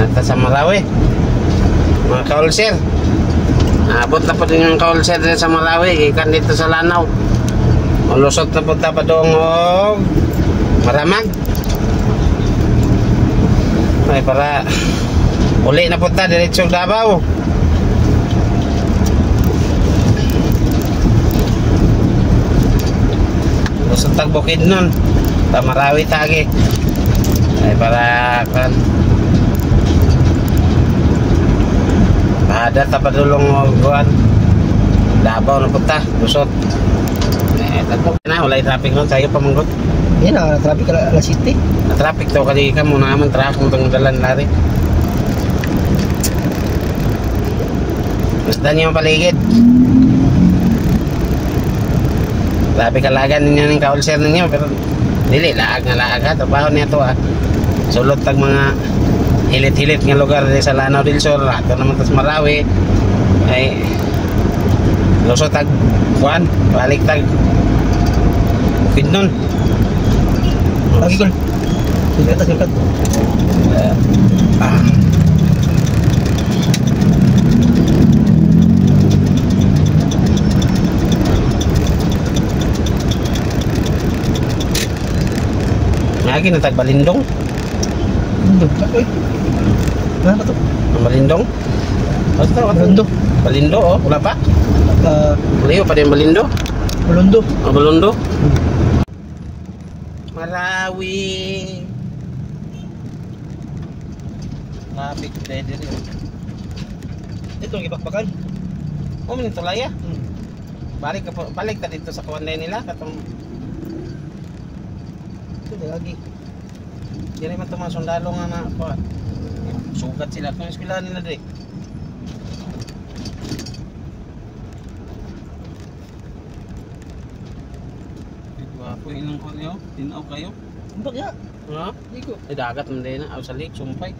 Nata sa Marawi. Mga kaulsir. Abot na po din yung kaulsir din sa Marawi. Ikan dito sa Lanao. Malusot na po pa doon Maramag. Ay para uli na po ta diretso Davao. Lusot tag bukid nun. Ta Marawi tagi. Ay para kan ada tapadulong kuan Davao na punta lusot tatlo na wala traffic nun tayo pamanggot yan na traffic alas city na traffic to kasi ka muna naman truck mo itong dalan lari basta niyo yung paligid grabe kalagan ninyo ng kaulser ninyo pero dili laag ha trabaho niya to sulot tag mga hilit-hilit nga lugar sa Lanao del Sur ato naman tas Marawi ay lusot tag kuan balik tag bukid nun lagi kol sirkat lagi na tag Balindong ano to? Balindong? Basta Balondo. Balindo wala pa? Malayo pa din Balindo? Balondo. Balondo? Marawi. Traffic ready rin. Ito ang ibakbakan. Minto laya. Balik ta dito sa kawanday nila katong Ito lagi. diri man to mga sundalo nga na sugat sila kung eskwelahan nila diri. Wapo inang ko niyo, tinaw kayo. Umbak ya. Ha? Iko. Dagat man din na, sa lake, sumpay.